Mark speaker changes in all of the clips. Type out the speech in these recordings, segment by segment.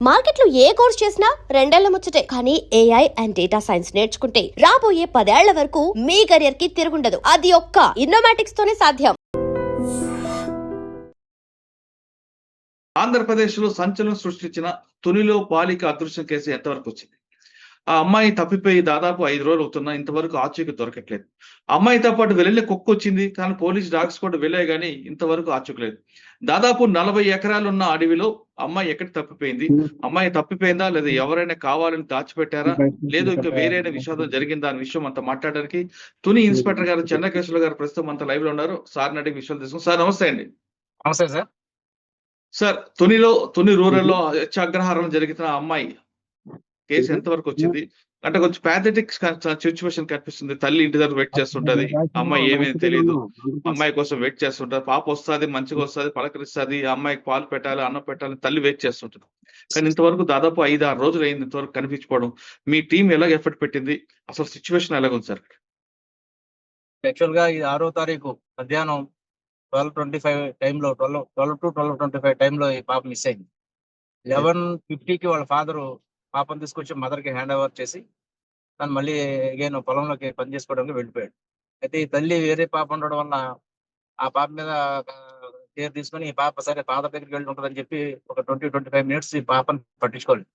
Speaker 1: మార్కెట్లో ఏ కోర్స్ చేసినా రెండేళ్ల ముచ్చటే. కానీ ఏఐ అండ్ డేటా సైన్స్ నేర్చుకుంటే రాబోయే 10 ఏళ్ల వరకు మీ కెరియర్ కి తిరుగుండదు. అది ఒక్క ఇన్నోమాటిక్స్ తోనే సాధ్యం.
Speaker 2: ఆంధ్రప్రదేశ్‌లో సంచలనం సృష్టించిన తునిలో బాలిక అదృశ్యం కేసు ఎంతవరకు వచ్చింది? ఆ అమ్మాయి తప్పిపోయి దాదాపు 5 రోజులు అవుతున్నా ఇంతవరకు ఆచూకీ దొరకట్లేదు. అమ్మాయితో పాటు వెళ్ళే కుక్కొచ్చింది. కానీ పోలీస్ డాగ్స్ కూడా వెళ్ళాయి గానీ ఇంతవరకు ఆచూకీ లేదు. దాదాపు 40 ఎకరాలున్న అడవిలో అమ్మాయి ఎక్కడ తప్పిపోయింది? అమ్మాయి తప్పిపోయిందా? లేదా ఎవరైనా కావాలని దాచిపెట్టారా? లేదు ఇంకా వేరైన విషాదం జరిగిందా? అనే విషయం అంతా మాట్లాడడానికి తుని ఇన్స్‌పెక్టర్ గారు చెన్నకేశవులు గారు ప్రస్తుతం మనతో లైవ్‌లో ఉన్నారు. సార్‌ని అడిగి విషయాలు తెలుసుకుందాం. సార్ నమస్తే అండి.
Speaker 3: నమస్తే సార్.
Speaker 2: సార్ తుని రూరల్‌లో హత్యాగ్రహారం జరిగిన ఆ అమ్మాయి కేసు ఎంతవరకు వచ్చింది? అంటే కొంచెం పాథటిక్ సిట్యుయేషన్ కనిపిస్తుంది. తల్లి ఇంటి దగ్గర వెయిట్ చేస్తుంటది. అమ్మాయి ఏమీ తెలీదు. అమ్మాయి కోసం వెయిట్ చేస్తుంటది. పాప వస్తది, మంచిగొస్తది, పలకరిస్తది. ఆ అమ్మాయికి పాలు పెట్టాలి, అన్నం పెట్టాలి, తల్లి వెయిట్ చేస్తుంటది. కానీ ఇంతవరకు దాదాపు 5, 6 రోజులయింది ఇంతవరకు కనిపించకపోవడం. మీ టీమ్ ఎలాగ ఎఫర్ట్ పెట్టింది? అసలు సిట్యుయేషన్ ఎలాగుంది సార్?
Speaker 3: యాక్చువల్‌గా ఇది 6వ తారీఖు మధ్యాహ్నం 12:25 టైంలో 12-12:25 టైంలో ఈ పాప మిస్ అయింది. 11:50కి వాళ్ళ ఫాదరు పాపను తీసుకొచ్చి మదర్‌కి హ్యాండ్ ఓవర్ చేసి తను మళ్ళీ అగైన్ పొలంలోకి పని చేసుకోవడానికి వెళ్ళిపోయాడు. అయితే ఈ తల్లి వేరే పాప ఉండడం వల్ల ఆ పాప మీద కేర్ తీసుకొని ఈ పాప సరే ఫాదర్ దగ్గరికి వెళ్ళి ఉంటదని చెప్పి ఒక 25 మినిట్స్ ఈ పాపను పట్టించుకోలేదు.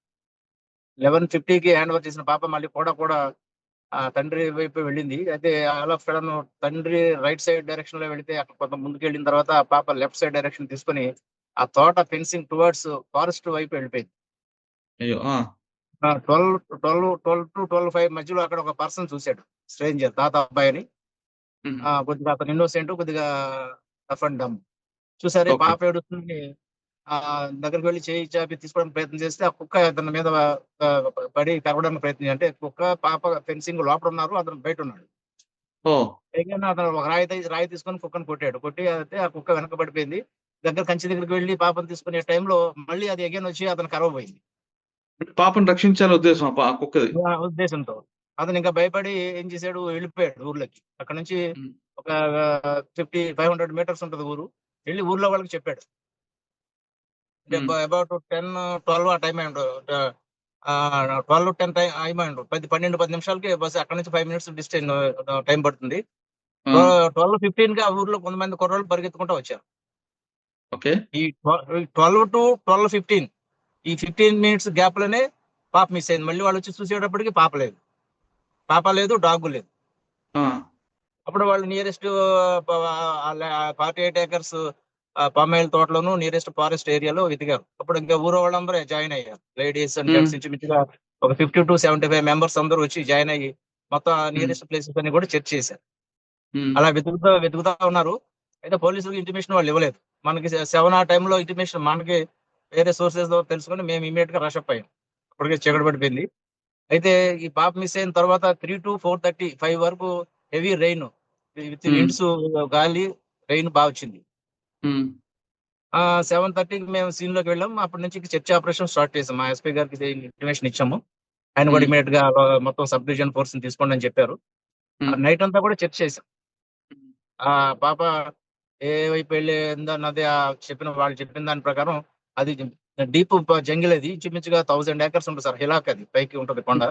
Speaker 3: 11:50కి హ్యాండ్ ఓవర్ చేసిన పాప మళ్ళీ కూడా తండ్రి వైపు వెళ్ళింది. అయితే ఆల్ ఆఫ్ సడన్ తండ్రి రైట్ సైడ్ డైరెక్షన్ లో వెళితే అక్కడ కొంత ముందుకెళ్ళిన తర్వాత ఆ పాప లెఫ్ట్ సైడ్ డైరెక్షన్ తీసుకొని ఆ తోట ఫెన్సింగ్ టువర్డ్స్ ఫారెస్ట్ వైపు వెళ్ళిపోయింది.
Speaker 2: అయ్యో! ఆ!
Speaker 3: 12-12-5 మధ్యలో అక్కడ ఒక పర్సన్ చూశాడు. స్ట్రేంజర్ తాత అబ్బాయి అని.
Speaker 2: హుహు.
Speaker 3: కొద్దిగా అతను ఇన్నోసెంట్, కొద్దిగా రఫ్ అండ్ డమ్. చూసారే
Speaker 2: ఓకే.
Speaker 3: పాప ఏడుస్తుంది. దగ్గరికి వెళ్ళి చేయి చాపి తీసుకోవడానికి ప్రయత్నం చేస్తే ఆ కుక్క అతని మీద పడి కరవడానికి ప్రయత్నం అంటే కుక్క పాప ఫెన్సింగ్ లోపల ఉన్నారు, అతను బయట ఉన్నాడు.
Speaker 2: ఓహ్!
Speaker 3: పైగాను అతను ఒక రాయి తీసుకొని కుక్కను కొట్టాడు. కొట్టి అయితే ఆ కుక్క వెనక పడిపోయింది. కంచె దగ్గరికి వెళ్లి పాపను తీసుకునే టైంలో మళ్ళీ అది అగైన్ వచ్చి అతను కరవబోయింది.
Speaker 2: పాపని రక్షించాలనే ఉద్దేశం ఆ కుక్కది.
Speaker 3: ఆ ఉద్దేశంతో. అతను ఇంకా భయపడి ఏం చేశాడు, వెళ్ళిపోయాడు ఊర్లోకి. అక్కడి నుంచి
Speaker 2: హ్మ్.
Speaker 3: ఒక 500 మీటర్స్ ఉంటది ఊరు. వెళ్లి ఊర్లో వాళ్ళకి చెప్పాడు. అంటే
Speaker 2: హ్మ్.
Speaker 3: అబౌట్ 10, 12 ఆ టైం అయ్యుండు. 12-10 అయ్యుండు. 12 నిమిషాలకి బస్ అక్కడి నుంచి 5 మినిట్స్ డిస్టెన్స్ టైం పడుతుంది.
Speaker 2: ఆ!
Speaker 3: 12:15కి ఆ ఊర్లో కొంతమంది కుర్రోళ్ళు పరిగెత్తుకుంటూ వచ్చారు.
Speaker 2: ఓకే.
Speaker 3: ఈ 12-12:15 ఈ 15 మినిట్స్ గ్యాప్ లోనే పాప మిస్ అయింది. మళ్ళీ వాళ్ళు వచ్చి చూసేటప్పటికి పాప లేదు. పాప లేదు, డాగ్ లేదు.
Speaker 2: ఆ!
Speaker 3: అప్పుడు వాళ్ళు నియరెస్ట్ 48 ఏకర్స్ పామాయిల్ తోటలోను నియరెస్ట్ ఫారెస్ట్ ఏరియాలో వెతికారు. అప్పుడు ఇంకా ఊరు వాళ్ళందరూ జాయిన్ అయ్యారు. లేడీస్ అండ్
Speaker 2: హ్మ్.
Speaker 3: జెంట్స్ ఇంచుమించుగా ఒక 50-75 మెంబర్స్ అందరూ వచ్చి జాయిన్ అయ్యి మొత్తం
Speaker 2: హ్మ్.
Speaker 3: నియరెస్ట్ ప్లేసెస్ అన్ని కూడా చెక్ చేశారు.
Speaker 2: హ్మ్.
Speaker 3: అలా వెతుకుతా ఉన్నారు. అయితే పోలీసులకు ఇంటిమేషన్ వాళ్ళు ఇవ్వలేదు. మనకి 7 ఆ టైంలో ఇంటిమేషన్ మనకి వేరే సోర్సెస్ ద్వారా తెలుసుకొని మేము ఇమ్మీడియట్ గా రష్ అప్ అయ్యాం. అప్పటికే చీకటి పడిపోయింది. అయితే ఈ పాప మిస్ అయిన తర్వాత 3-4:30, 5 వరకు హెవీ రెయిన్ విత్
Speaker 2: హ్మ్.
Speaker 3: విండ్స్, గాలి, రెయిన్ బాగా వచ్చింది.
Speaker 2: హ్మ్.
Speaker 3: 7:30కి మేము సీన్ లోకి వెళ్ళాం. అప్పటి నుంచి సెర్చ్ ఆపరేషన్ స్టార్ట్ చేసాం. మా ఎస్పీ గారికి ఇంటిమేషన్ ఇచ్చాము. ఆయన కూడా
Speaker 2: హ్మ్.
Speaker 3: ఇమీడియట్ గా మొత్తం సబ్ డివిజన్ ఫోర్స్ ని తీసుకోండి అని చెప్పారు.
Speaker 2: హ్మ్.
Speaker 3: నైట్ అంతా కూడా చెక్ చేసాం.
Speaker 2: హ్మ్.
Speaker 3: ఆ పాప ఏ వైపు వెళ్ళిందన్నది వాళ్ళు చెప్పిన దాని ప్రకారం అది డీప్ జంగిల్, అది ఇంచుమించుగా 1000 ఏకర్స్ ఉంటుంది సార్. హిలాక్ అది పైకి ఉంటుంది కొండ.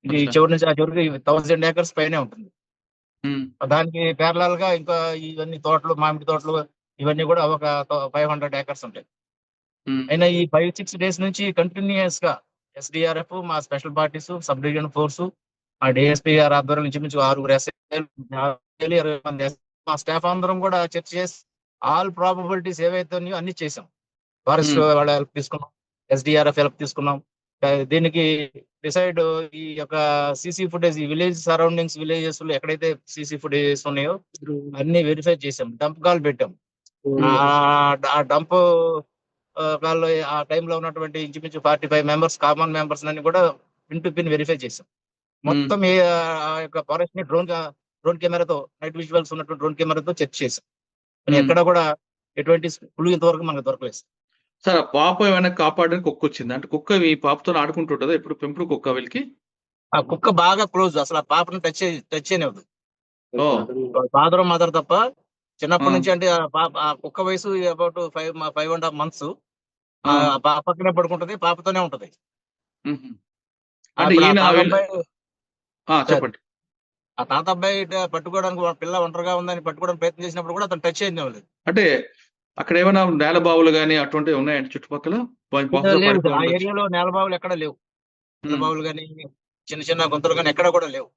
Speaker 3: ఇది
Speaker 2: అచ్చా!
Speaker 3: చివరి నుంచి ఆ చివరికి 1000 ఏకర్స్ పైనే ఉంటుంది.
Speaker 2: హ్మ్.
Speaker 3: దానికి ప్యారలల్ గా ఇంకా ఇవన్నీ తోటలు, మామిడి తోటలు, ఇవన్నీ కూడా ఒక 500 ఏకర్స్ ఉంటాయి.
Speaker 2: హ్మ్.
Speaker 3: అయినా ఈ 5-6 డేస్ నుంచి కంటిన్యూయస్ గా ఎస్డిఆర్ఎఫ్, మా special parties, sub division force, మా డిఎస్పీ గారి ఆధ్వర్యంలో ఇంచుమించు 6 ఎస్ఐలు, 20 మంది మా స్టాఫ్ అందరం కూడా చర్చ చేసి ఆల్ ప్రాబబిలిటీస్ ఏవైతే ఉన్నాయో అన్ని చేసాం. ఫారెస్ట్
Speaker 2: హ్మ్.
Speaker 3: వాళ్ళ హెల్ప్ తీసుకున్నాం, ఎస్డిఆర్ఎఫ్ హెల్ప్ తీసుకున్నాం. దీనికి డిసైడ్ ఈ యొక్క సీసీ ఫుటేజ్, ఈ విలేజ్ సరౌండింగ్స్, విలేజెస్ లో ఎక్కడైతే సీసీ ఫుటేజెస్ ఉన్నాయో అన్ని వెరిఫై చేసాం. డంప్ కాల్ పెట్టాం. ఆ డంప్ వాళ్ళు ఆ టైంలో ఉన్నటువంటి ఇంచుమించు 45 మెంబర్స్, కామన్ మెంబర్స్ అన్ని కూడా పిన్ టు పిన్ వెరిఫై చేసాం.
Speaker 2: హ్మ్.
Speaker 3: మొత్తం ఆ యొక్క ఫారెస్ట్ ని డ్రోన్ కెమెరాతో, నైట్ విజువల్స్ ఉన్నటువంటి డ్రోన్ కెమెరాతో చెక్ చేసాం. కానీ
Speaker 2: హ్మ్.
Speaker 3: ఎక్కడ కూడా ఎటువంటి క్లూ ఇంతవరకు మనకు దొరకలేదు.
Speaker 2: సార్ ఆ పాప ఏమైనా కాపాడడానికి కుక్కొచ్చిందా? అంటే కుక్క మీ పాపతోని ఆడుకుంటుంటదా? ఎప్పుడు పెంపుడు కుక్క వీళ్ళకి?
Speaker 3: ఆ కుక్క బాగా క్లోజ్, అసలు ఆ పాపను టచ్ చేయనివ్వదు.
Speaker 2: ఓహ్!
Speaker 3: ఫాదర్, మదర్ తప్ప.
Speaker 2: ఆ!
Speaker 3: చిన్నప్పటి నుంచి అంటే ఆ కుక్క వయసు అబౌట్ 5 1/2 మంత్స్.
Speaker 2: ఆ,
Speaker 3: పాప పక్కనే పడుకుంటది, పాపతోనే ఉంటది.
Speaker 2: మ్మ్. అంటే
Speaker 3: ఇప్పుడు ఆ
Speaker 2: ఈయన
Speaker 3: తాత
Speaker 2: వీళ్ళ-
Speaker 3: అబ్బాయి సార్,
Speaker 2: చెప్పండి.
Speaker 3: ఆ తాత అబ్బాయి పట్టుకోవడానికి పిల్ల ఒంటరిగా ఉందని పట్టుకోవడానికి ప్రయత్నం చేసినప్పుడు కూడా అతను టచ్ అయింది లేదు.
Speaker 2: అంటే అక్కడ ఏమైనా నేల బావులు కానీ అటువంటివి ఉన్నాయండి చుట్టుపక్కల? బహుశా
Speaker 3: లేవు
Speaker 2: పడిపోయి
Speaker 3: సార్, ఆ
Speaker 2: ఉండొచ్చు.
Speaker 3: ఏరియాలో నేలబావులు ఎక్కడ లేవు.
Speaker 2: మ్మ్.
Speaker 3: నేలబావులు కానీ చిన్న చిన్న గుంతలు కానీ ఎక్కడ కూడా లేవు.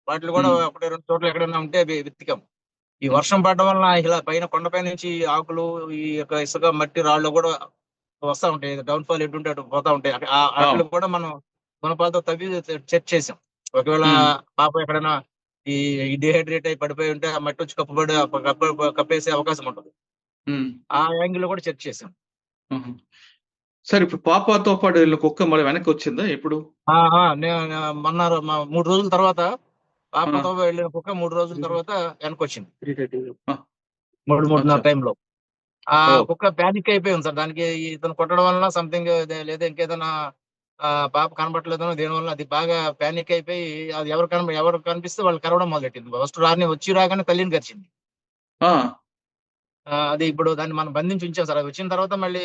Speaker 3: వాటిలో కూడా
Speaker 2: మ్మ్.
Speaker 3: ఒకటి రెండు చోట్ల ఎక్కడైనా ఉంటే అవి వెతికాం. ఈ
Speaker 2: మ్మ్.
Speaker 3: వర్షం పడడం వలన ఇలా పైన కొండపై నుంచి ఆకులు, ఈ యొక్క ఇసుక మట్టి రాళ్ళు కూడా వస్తా ఉంటాయి. డౌన్ ఫాల్ ఎటుంటే అటు పోతా ఉంటాయి. వాటిలో
Speaker 2: అవును.
Speaker 3: కూడా మనం గుణపాలతో తవ్వి చెక్ చేసాం. ఒకవేళ
Speaker 2: మ్మ్.
Speaker 3: పాప ఎక్కడైనా ఈ డిహైడ్రేట్ అయి పడిపోయి ఉంటే ఆ మట్టి వచ్చి కప్పబడి కప్పేసే అవకాశం ఉంటుంది.
Speaker 2: మ్మ్.
Speaker 3: ఆ యాంగిల్ లో కూడా చెక్ చేసాం.
Speaker 2: మ్మ్. సరే, ఇప్పుడు పాపతో పాటు వీళ్ళ కుక్క మరి వెనక్కి వచ్చిందా ఎప్పుడు?
Speaker 3: మొన్న 3 రోజుల తర్వాత
Speaker 2: ఆ,
Speaker 3: పాపతో వెళ్ళిన కుక్క 3 రోజుల తర్వాత వెనక్కి వచ్చింది.
Speaker 2: ఆ,
Speaker 3: 3:30
Speaker 2: అచ్చా.
Speaker 3: టైంలో ఆ
Speaker 2: ఓ.
Speaker 3: కుక్క ప్యానిక్ అయిపోయింది సార్. దానికి ఇతను కొట్టడం వలన సంథింగ్ లేదా ఇంకేదైనా పాప కనబట్టలేదనో దేని వల్ల అది బాగా ప్యానిక్ అయిపోయి అది ఎవరు కనిపిస్తే వాళ్ళు కరవడం మొదలెట్టింది. ఫస్ట్ రాగానే తల్లిని గరిచింది.
Speaker 2: ఆ,
Speaker 3: అది ఇప్పుడు దాన్ని మనం బంధించి ఉంచాం సార్. అది వచ్చిన తర్వాత మళ్ళీ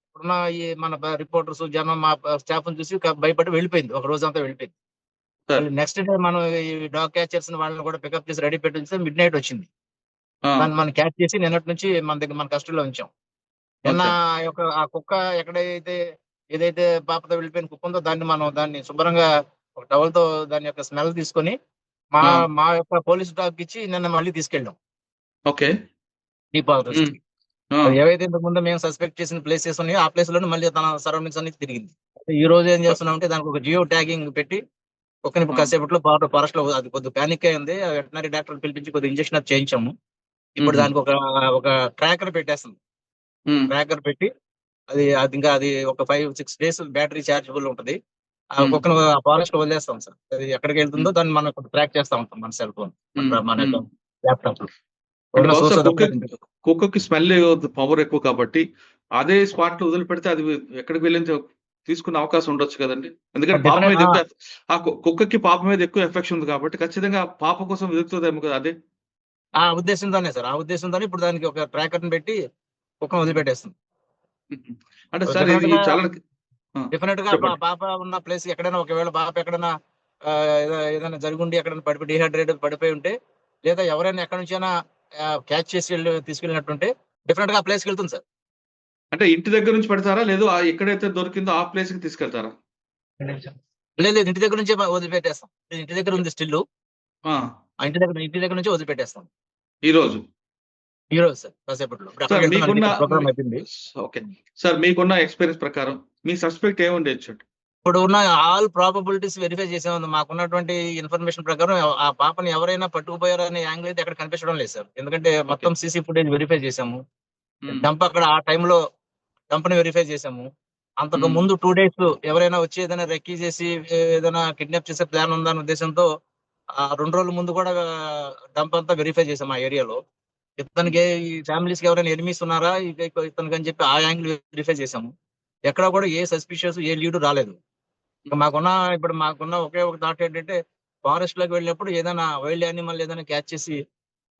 Speaker 3: ఇప్పుడున్న ఈ మన రిపోర్టర్స్ జనం మా స్టాఫ్ చూసి భయపడి వెళ్ళిపోయింది. ఒక రోజంతా వెళ్ళిపోయింది.
Speaker 2: సరే.
Speaker 3: మళ్ళీ నెక్స్ట్ డే మనం ఈ డాగ్ క్యాచర్స్ వాళ్ళని కూడా పికప్ చేసి రెడీ పెట్టి ఉంచితే మిడ్ నైట్ వచ్చింది.
Speaker 2: ఆ,
Speaker 3: దాన్ని మనం క్యాచ్ చేసి నిన్నటి నుంచి మన కస్టడీలో ఉంచాం. నిన్న
Speaker 2: అచ్చా.
Speaker 3: ఆ కుక్క ఏదైతే పాపతో వెళ్ళిపోయిన కుక్క ఉందో దాన్ని శుభ్రంగా ఒక టవల్ తో దాని యొక్క స్మెల్ తీసుకొని మా
Speaker 2: ఆ,
Speaker 3: మా యొక్క పోలీస్ డాగ్ ఇచ్చి నిన్న మళ్ళీ తీసుకెళ్ళాం
Speaker 2: ఓకే.
Speaker 3: డీపాలజిస్ట్
Speaker 2: మ్మ్.
Speaker 3: కి.
Speaker 2: ఆ,
Speaker 3: అది ఏవైతే ఇంతకు ముందు మేము సస్పెక్ట్ చేసిన ప్లేసెస్ ఉన్నాయో ఆ ప్లేస్ లోనే మళ్ళీ తన సరౌండింగ్స్ అన్ని తిరిగింది. ఈ రోజు ఏం చేస్తున్నాం అంటే దానికి ఒక జియో ట్యాగింగ్ పెట్టి కుక్కని
Speaker 2: ఆ,
Speaker 3: కాసేపట్లో ఫారెస్ట్ లో అది కొద్దిగా ప్యానిక్ అయింది. వెటనరీ డాక్టర్ పిలిపించి కొద్దిగా ఇంజక్షన్ అది చేయించాము. ఇప్పుడు
Speaker 2: మ్మ్.
Speaker 3: దానికి ఒక ట్రాకర్ పెట్టేస్తుంది.
Speaker 2: మ్మ్.
Speaker 3: ట్రాకర్ పెట్టి అది ఇంకా ఒక 5-6 డేస్ బ్యాటరీ చార్జబుల్ ఉంటది. ఆ
Speaker 2: మ్మ్.
Speaker 3: కుక్కను ఫారెస్ట్ లో వదిలేస్తాం సార్. అది ఎక్కడికి వెళ్తుందో
Speaker 2: మ్మ్.
Speaker 3: దాన్ని మనం ట్రాక్ చేస్తా ఉంటాం మన సెల్ ఫోన్,
Speaker 2: మ్మ్.
Speaker 3: మన
Speaker 2: మ్మ్.
Speaker 3: ల్యాప్టాప్ లో
Speaker 2: అంటే
Speaker 3: ఉన్న
Speaker 2: బహుశా
Speaker 3: సోర్స్ అదంతా ఉంటుంది.
Speaker 2: కుక్కకి స్మెల్ పవర్ ఎక్కువ కాబట్టి అదే స్పాట్ లో వదిలిపెడితే అది ఎక్కడికి వెళ్ళి తీసుకునే అవకాశం ఉండొచ్చు కదండి. ఎందుకంటే పాప
Speaker 3: డెఫినెట్
Speaker 2: మీద ఎక్కువ కుక్కకి పాప మీద ఎక్కువ ఎఫెక్షన్ ఉంది కాబట్టి ఖచ్చితంగా పాప కోసం వెతుకుతుందేమో కదా అదే.
Speaker 3: ఆ ఉద్దేశంతోనే సార్, ఆ ఉద్దేశంతోనే ఇప్పుడు దానికి ఒక ట్రాకర్ ని పెట్టి కుక్కను వదిలిపెట్టేస్తుంది.
Speaker 2: మ్మ్. అంటే సార్
Speaker 3: డెఫినెట్
Speaker 2: ఇది
Speaker 3: గా
Speaker 2: చాలా
Speaker 3: డెఫినెట్ గా
Speaker 2: చెప్పండి.
Speaker 3: పాప ఉన్న ప్లేస్ ఎక్కడైనా ఒకవేళ పాప ఎక్కడైనా ఏదైనా జరిగుండి ఎక్కడైనా పడిపోయి డిహైడ్రేట్ పడిపోయి ఉంటే లేదా ఎవరైనా ఎక్కడి నుంచైనా క్యాచ్ చేసి తీసుకెళ్ళినట్టుంటే డెఫినెట్ గా ఆ ప్లేస్కి వెళ్తుంది సార్.
Speaker 2: అంటే ఇంటి దగ్గర నుంచి పెడతారా లేదు ఎక్కడైతే దొరికిందో ఆ ప్లేస్ కి తీసుకెళ్తారా?
Speaker 3: లేదు లేదు, ఇంటి దగ్గర నుంచే వదిలిపెట్టేస్తాం. ఇంటి దగ్గర ఉంది స్టిల్.
Speaker 2: ఆ,
Speaker 3: ఆ ఇంటి దగ్గర నుంచి వదిలిపెట్టేస్తాం
Speaker 2: ఈ రోజు.
Speaker 3: ఈ రోజు సార్ కాసేపట్లో. ఇప్పుడు
Speaker 2: సార్
Speaker 3: అక్కడికి వెళ్తున్నాను,
Speaker 2: మీకున్న
Speaker 3: ఇక్కడ ప్రోగ్రామ్ అయిపోయింది.
Speaker 2: ఓకే. సార్ మీకున్న ఎక్స్పీరియన్స్ ప్రకారం మీ సస్పెక్ట్ ఏముండొచ్చు?
Speaker 3: ఇప్పుడు ఉన్న ఆల్ ప్రాబబిలిటీస్ వెరిఫై చేసాము. మాకున్నటువంటి ఇన్ఫర్మేషన్ ప్రకారం ఆ పాపని ఎవరైనా పట్టుకుపోయారనే యాంగిల్ అయితే ఎక్కడ కనిపించడం లేదు సార్. ఎందుకంటే
Speaker 2: ఓకే.
Speaker 3: మొత్తం సీసీ ఫుటేజ్ వెరిఫై చేసాము.
Speaker 2: మ్మ్.
Speaker 3: డంప్ అక్కడ ఆ టైంలో డంప్ ని వెరిఫై చేసాము. అంతకు
Speaker 2: మ్మ్.
Speaker 3: ముందు 2 days ఎవరైనా వచ్చి ఏదైనా రెక్కీ చేసి ఏదైనా కిడ్నాప్ చేసే ప్లాన్ ఉందన్న ఉద్దేశంతో ఆ 2 రోజుల ముందు కూడా డంప్ అంతా వెరిఫై చేసాం ఆ ఏరియాలో.
Speaker 2: మ్మ్.
Speaker 3: ఇతనికి ఈ ఫ్యామిలీస్ కి ఎవరైనా ఎనిమీస్ ఉన్నారా ఇతనికి అని చెప్పి ఆ యాంగిల్ వెరిఫై చేసాము. ఎక్కడ కూడా ఏ సస్పిషియస్ ఏ లీడ్ రాలేదు. ఇప్పుడు మాకున్న ఒకే ఒక థాట్ ఏంటంటే ఫారెస్ట్ లోకి వెళ్ళినప్పుడు ఏదైనా వైల్డ్ యానిమల్ ఏదైనా క్యాచ్ చేసి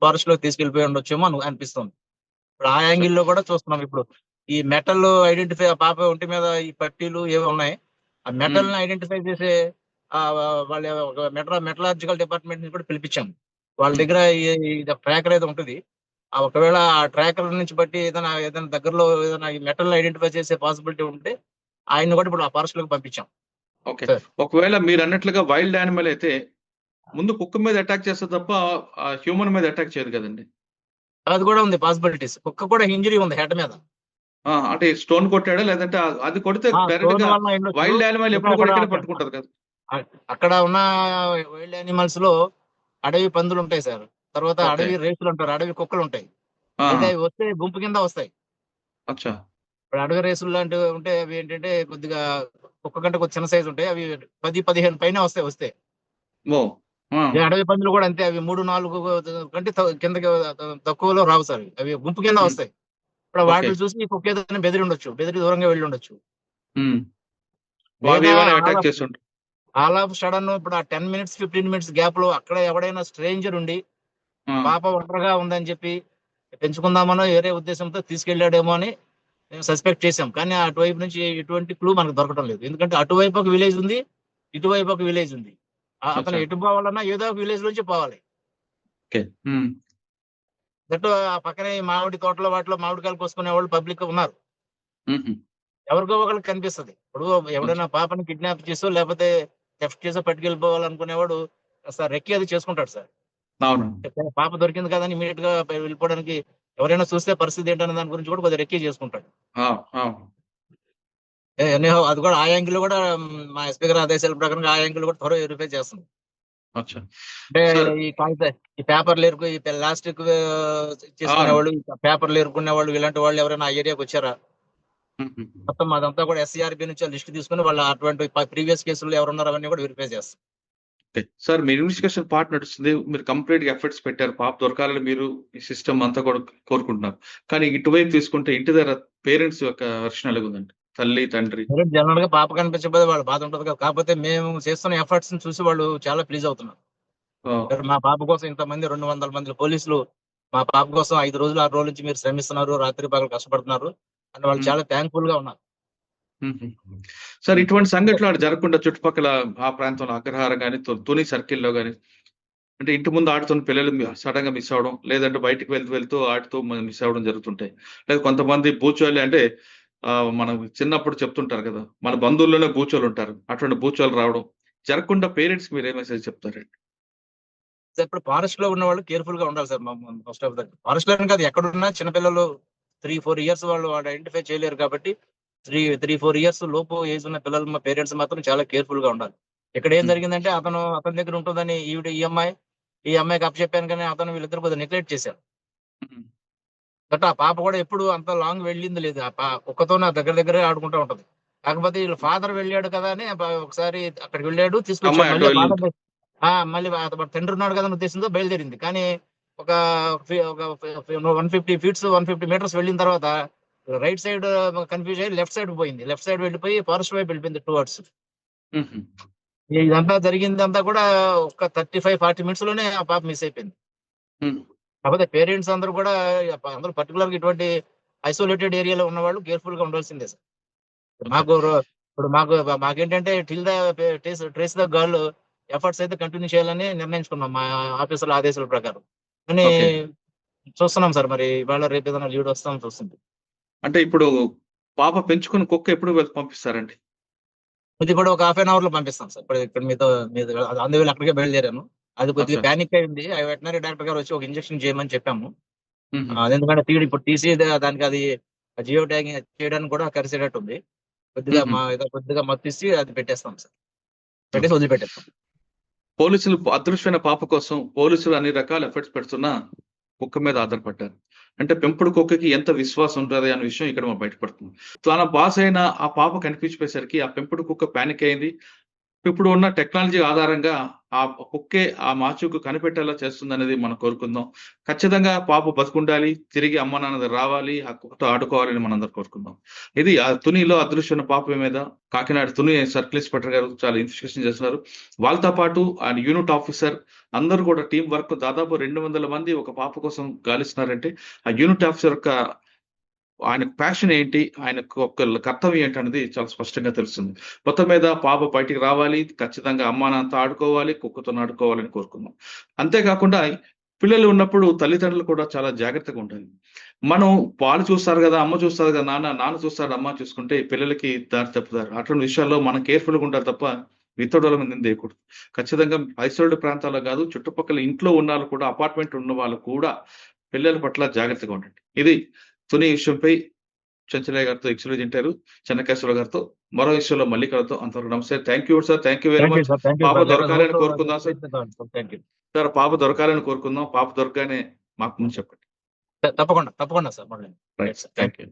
Speaker 3: ఫారెస్ట్ లోకి తీసుకెళ్లిపోయి ఉండొచ్చేమో అనిపిస్తుంది. ఇప్పుడు ఆ
Speaker 2: సార్.
Speaker 3: యాంగిల్ లో కూడా చూస్తున్నాం. ఇప్పుడు ఈ మెటల్ ఐడెంటిఫై పాప ఒంటి మీద ఈ పట్టీలు ఏవో ఉన్నాయి. ఆ మెటల్
Speaker 2: మ్మ్.
Speaker 3: ని ఐడెంటిఫై చేసే వాళ్ళ ఒక మెటలాజికల్ డిపార్ట్మెంట్ ని కూడా పిలిపించాము. వాళ్ళ
Speaker 2: మ్మ్.
Speaker 3: దగ్గర ట్రాకర్ అయితే ఉంటుంది. ఒకవేళ ఆ ట్రాకర్ నుంచి బట్టి ఏదైనా దగ్గరలో ఏదైనా ఈ మెటల్ ఐడెంటిఫై చేసే పాసిబిలిటీ ఉంటే ఆయన్ని కూడా ఇప్పుడు ఆ ఫారెస్ట్ లోకి పంపించాం
Speaker 2: ఓకే.
Speaker 3: సార్.
Speaker 2: ఒకవేళ మీరు అన్నట్లుగా వైల్డ్ యానిమల్ అయితే ముందు కుక్క మీద అటాక్ చేస్తే తప్ప హ్యూమన్ మీద అటాక్ చేయదు కదండి.
Speaker 3: అది కూడా ఉంది పాసిబిలిటీస్. కుక్క కూడా ఇంజరీ ఉంది హెడ్ మీద.
Speaker 2: అంటే స్టోన్ కొట్టాడా లేదంటే అది కొడితే డైరెక్ట్
Speaker 3: స్టోన్
Speaker 2: గా
Speaker 3: వల్ల ఉండొచ్చు.
Speaker 2: వైల్డ్ యానిమల్
Speaker 3: ఇంకా
Speaker 2: ఎప్పుడు కూడా ఇక్కడే పట్టుకుంటది కదా.
Speaker 3: అక్కడ ఉన్న వైల్డ్ యానిమల్స్ లో అడవి పందులు ఉంటాయి సార్. తర్వాత
Speaker 2: ఓకే.
Speaker 3: అడవి రేసులు ఉంటారు, అడవి కుక్కలు ఉంటాయి.
Speaker 2: ఆ,
Speaker 3: అయితే అవి వస్తే గుంపు కింద వస్తాయి.
Speaker 2: అచ్చా.
Speaker 3: ఇప్పుడు అడవి రేసులు లాంటివి ఉంటే అవి ఏంటంటే కొద్దిగా కుక్క కంటే కొద్ది చిన్న సైజు ఉంటాయి. అవి 10-15 పైన వస్తాయి.
Speaker 2: ఓ. ఆ,
Speaker 3: ఈ అడవి పందులు కూడా అంతే. అవి 3-4 కంటే కిందకి తక్కువలో రావు సార్. అవి గుంపు కింద
Speaker 2: మ్మ్.
Speaker 3: వస్తాయి. ఇప్పుడు
Speaker 2: ఓకే.
Speaker 3: వాటిని చూసి ఈ కుక్క ఏదైనా బెదిరి ఉండొచ్చు, బెదిరి దూరంగా వెళ్ళి ఉండొచ్చు.
Speaker 2: మ్మ్. అవి
Speaker 3: లేదా
Speaker 2: ఏమైనా అటాక్ చేస్తుంటారు.
Speaker 3: ఆల్ ఆఫ్ సడన్ ఇప్పుడు ఆ 10 minutes 15 minutes గ్యాప్ లో అక్కడ ఎవడైనా స్ట్రేంజర్ ఉండి
Speaker 2: ఆ,
Speaker 3: పాప ఒంటరిగా ఉందని చెప్పి పెంచుకుందామనో వేరే ఉద్దేశంతో తీసుకెళ్లాడేమో అని మేము సస్పెక్ట్ చేసాం. కానీ అటువైపు నుంచి ఎటువంటి క్లూ మనకు దొరకడం లేదు. ఎందుకంటే అటువైపు ఒక విలేజ్ ఉంది, ఇటువైపు ఒక విలేజ్ ఉంది. అతను
Speaker 2: అచ్చా.
Speaker 3: ఎటు పోవాలన్నా ఏదో ఒక విలేజ్ నుంచి పోవాలి.
Speaker 2: ఓకే.
Speaker 3: దట్టు ఆ పక్కనే ఈ మామిడి తోటలో వాటిలో మామిడికాయలు కోసుకునే వాళ్ళు పబ్లిక్ ఉన్నారు.
Speaker 2: హుహు.
Speaker 3: ఎవరికో ఒకరికి కనిపిస్తది. ఇప్పుడు ఎవడైనా పాపని కిడ్నాప్ చేసో లేకపోతే థెఫ్ట్ చేసో పట్టుకెళ్ళిపోవాలనుకునేవాడు సార్ రెక్కి అది చేసుకుంటాడు సార్.
Speaker 2: అవును.
Speaker 3: పాప దొరికింది కదా అని ఇమీడియట్ గా వెళ్ళిపోవడానికి ఎవరైనా చూస్తే పరిస్థితి ఏంటనే దాని గురించి కూడా కొద్దిగా రెక్కి చేసుకుంటాడు.
Speaker 2: ఆ! ఆ!
Speaker 3: ఎనీహౌ అది కూడా ఆ యాంగిల్ కూడా మా ఎస్పీ గారి ఆదేశాల ప్రకారంగా ఆ యాంగిల్ కూడా త్వరగా వెరిఫై చేస్తుంది.
Speaker 2: అచ్చా.
Speaker 3: అంటే
Speaker 2: సార్
Speaker 3: ఈ కాగిత ఈ పేపర్లు ఏరుకు ఈ ప్లాస్టిక్ చేసుకునే వాళ్ళు, పేపర్లు ఏరుకునే వాళ్ళు, ఇలాంటి వాళ్ళు ఎవరైనా ఆ ఏరియాకి వచ్చారా?
Speaker 2: హుహు.
Speaker 3: మొత్తం అదంతా కూడా ఎస్సీఆర్బీ నుంచి లిస్ట్ తీసుకుని వాళ్ళ అటువంటి ప్రీవియస్ కేసులు ఎవరున్నారు అవన్నీ కూడా వెరిఫై చేస్తాం.
Speaker 2: ఓకే. సార్ మీ ఇన్వెస్టిగేషన్ పార్ట్ నడుస్తుంది. మీరు కంప్లీట్‌గా ఎఫర్ట్స్ పెట్టారు. పాప దొరకాలని మీరు ఈ సిస్టమ్ అంతా కూడా కోరుకుంటున్నారు. కానీ ఇటువైపు తీసుకుంటే ఇంటి దగ్గర పేరెంట్స్ యొక్క వెర్షన్ ఎలాగుందండి? తల్లి, తండ్రి.
Speaker 3: జనరల్ గా పాప కనిపించకపోతే వాళ్ళ బాధ ఉంటది కదా. కాకపోతే మేము చేస్తున్న ఎఫర్ట్స్ ని చూసి వాళ్ళు చాలా ప్లీజ్ అవుతున్నారు.
Speaker 2: ఓహ్!
Speaker 3: మా పాప కోసం ఇంతమంది 200 మంది పోలీసులు మా పాప కోసం 5 రోజులు 6 రోజుల నుంచి మీరు శ్రమిస్తున్నారు, రాత్రి పగలు కష్టపడుతున్నారు అని వాళ్ళు
Speaker 2: హ్మ్.
Speaker 3: చాలా థ్యాంక్ఫుల్ గా ఉన్నారు.
Speaker 2: హుహు. సార్ ఇటువంటి సంఘటనలు అటు జరగకుండా చుట్టుపక్కల ఆ ప్రాంతంలో అగ్రహారం గాని, తుని సర్కిల్‌లో గాని అంటే ఇంటి ముందు ఆడుతున్న పిల్లలు సడెన్‌గా మిస్ అవ్వడం, లేదంటే బయటికి వెళ్తూ ఆడుతూ మిస్ అవ్వడం జరుగుతుంటాయి. లేదా కొంతమంది బూచోళ్ళు అంటే మనం చిన్నప్పుడు చెప్తుంటారు కదా! మన బంధువుల్లోనే బూచోళ్ళుంటారు. అటువంటి బూచోళ్ళు రావడం జరగకుండా పేరెంట్స్‌కి మీరు ఏ మెసేజ్ చెప్తారండి?
Speaker 3: సార్ ఇప్పుడు ఫారెస్ట్ లో ఉన్న వాళ్ళు కేర్ఫుల్ గా ఉండాలి sir. First of that forest లో కాదు, ఎక్కడున్నా చిన్నపిల్లలు 3-4 ఇయర్స్ వాళ్ళు ఐడెంటిఫై చేయలేరు కాబట్టి 3-4 ఇయర్స్ లోపు ఏజ్ ఉన్న పిల్లలు పేరెంట్స్ మాత్రం చాలా కేర్ఫుల్ గా ఉండాలి. ఇక్కడ ఏం
Speaker 2: హ్మ్.
Speaker 3: జరిగిందంటే అతని దగ్గర ఉంటుందని ఈ అమ్మాయికి అప్పచెప్పాను కానీ అతను వీళ్ళిద్దరు కొద్దిగా నెగ్లెక్ట్ చేశారు.
Speaker 2: హ్మ్.
Speaker 3: బట్ ఆ పాప కూడా ఎప్పుడు అంత లాంగ్ వెళ్ళింది లేదు. కుక్కతో నా దగ్గరే ఆడుకుంటూ ఉంటది. కాకపోతే వీళ్ళ ఫాదర్ వెళ్ళాడు కదా అని ఒకసారి అక్కడికి వెళ్ళాడు, తీసుకొచ్చాడు.
Speaker 2: అమ్మాయి అటు
Speaker 3: మళ్ళీ
Speaker 2: వెళ్ళింది.
Speaker 3: ఫాదర్ మళ్ళీ తండ్రి ఉన్నాడు కదా అనే ఉద్దేశంతో బయలుదేరింది. కానీ ఒక 150 ఫీట్స్ 150 మీటర్స్ వెళ్ళిన తర్వాత రైట్ సైడ్ కన్ఫ్యూజ్ అయ్యి లెఫ్ట్ సైడ్ పోయింది. లెఫ్ట్ సైడ్ వెళ్ళిపోయి ఫారెస్ట్ వైపు వెళ్ళిపోయింది టువర్డ్స్.
Speaker 2: హుహు.
Speaker 3: ఇదంతా జరిగిందంతా కూడా ఒక 35-40 మినిట్స్ లోనే ఆ పాప మిస్ అయిపోయింది.
Speaker 2: హ్మ్.
Speaker 3: కాకపోతే పేరెంట్స్ అందరూ కూడా అందరూ పర్టికులర్ గా ఇటువంటి ఐసోలేటెడ్ ఏరియాలో ఉన్న వాళ్ళు కేర్ఫుల్ గా ఉండాల్సిందే సార్. మాకు ఇప్పుడు మాకేంటంటే till the trace the girl efforts అయితే కంటిన్యూ చేయాలని నిర్ణయించుకున్నాం మా ఆఫీసుల ఆదేశాల ప్రకారం. కానీ
Speaker 2: ఓకే.
Speaker 3: చూస్తున్నాం సార్, మరి ఇవాళ రేపు ఏదైనా లీడ్ వస్తాం చూస్తుంది.
Speaker 2: అంటే ఇప్పుడు పాప పెంచుకున్న కుక్క ఎప్పుడు పంపిస్తారండి?
Speaker 3: ఇది కూడా ఒక హాఫ్ అన్ అవర్ లో పంపిస్తాం సార్. ఇప్పుడు ఇక్కడ మీతో అందువల్ల అక్కడికే బయలుదేరాను. అది కొద్దిగా
Speaker 2: అచ్చా!
Speaker 3: పానిక్ అయింది. ఆ వెటనరీ డాక్టర్ గారు వచ్చి ఒక ఇంజెక్షన్ చేయమని చెప్పాము.
Speaker 2: హుహు.
Speaker 3: ఎందుకంటే ఇప్పుడు తీసి దానికి అది జియో ట్యాగింగ్ చేయడానికి కూడా కలిసేటట్టు ఉంది.
Speaker 2: హుహు.
Speaker 3: కొద్దిగా మత్తిసి అది పెట్టేస్తాం సార్. పెట్టేసి
Speaker 2: ఓకే.
Speaker 3: వదిలిపెట్టేస్తాం.
Speaker 2: పోలీసులు అదృశ్యమైన పాప కోసం పోలీసులు అన్ని రకాల ఎఫర్ట్స్ పెడుతున్నా కుక్క మీద ఆధారపడ్డారు. అంటే పెంపుడు కుక్కకి ఎంత విశ్వాసం ఉంటది అనే విషయం ఇక్కడ మనకు బయటపడుతుంది. తన బాస్ అయిన ఆ పాప కనిపించిపోయేసరికి ఆ పెంపుడు కుక్క పానిక్ అయింది. ఇప్పుడు ఉన్న టెక్నాలజీ ఆధారంగా ఆ కుక్కే ఆ మాచుకు కనిపెట్టేలా చేస్తుందనేది మనం కోరుకుందాం. ఖచ్చితంగా పాప బతికుండాలి. తిరిగి అమ్మ నాన్న దగ్గర రావాలి. ఆ కుక్కతో ఆడుకోవాలని మనందరం కోరుకుందాం. ఇది తునిలో అదృశ్యమైన పాప మీద కాకినాడ తుని సర్కిల్ ఇన్స్‌పెక్టర్ గారు చాలా ఇన్వెస్టిగేషన్ చేస్తున్నారు. వాళ్ళతో పాటు ఆయన యూనిట్ ఆఫీసర్ అందరూ కూడా టీమ్ వర్క్ దాదాపు 200 మంది ఒక పాప కోసం గాలిస్తున్నారంటే ఆ యూనిట్ ఆఫీసర్ యొక్క ఆయన ప్యాషన్ ఏంటి? ఆయనకు ఒక కర్తవ్యం ఏంటనేది చాలా స్పష్టంగా తెలుస్తుంది. మొత్తం మీద పాప బయటికి రావాలి. ఖచ్చితంగా అమ్మా నాన్నతో ఆడుకోవాలి. కుక్కతోని ఆడుకోవాలని కోరుకుందాం. అంతేకాకుండా పిల్లలు ఉన్నప్పుడు తల్లిదండ్రులు కూడా చాలా జాగ్రత్తగా ఉండాలి. మనం వాళ్ళు చూస్తారు గదా! అమ్మ చూస్తది గదా! నాన్న చూస్తాడు, అమ్మ చూసుకుంటే పిల్లలకి దారి తప్పుతారు. అటువంటి విషయాల్లో మనం కేర్‌ఫుల్‌గా ఉండాలి తప్ప ఇతరుల మీద నిందేయకూడదు. ఖచ్చితంగా ఐసోలేటెడ్ ప్రాంతాల్లో గాదు, చుట్టుపక్కల ఇంట్లో ఉన్నవాళ్ళు కూడా అపార్ట్‌మెంట్ ఉన్నవాళ్ళు కూడా పిల్లల పట్ల జాగ్రత్తగా ఉండండి. ఇది తుని విషయంపై చెంచలయ్య గారితో ఎక్స్‌క్లూజివ్ ఇంటర్వ్యూ చెన్నకేశ్వరరావు గారితో మరో విషయంలో మళ్ళీ కలుద్దాం. అంతవరకు నమస్తే. Thank you sir. Thank you very much. పాప దొరకాలని కోరుకుందాం సార్.
Speaker 3: Thank you.
Speaker 2: సార్ పాప దొరకాలని కోరుకుందాం. పాప దొరకగానే మాకు ముందు చెప్పండి.
Speaker 3: తప్పకుండా సార్. మళ్ళీ
Speaker 2: రైట్.
Speaker 3: Thank
Speaker 2: thank you.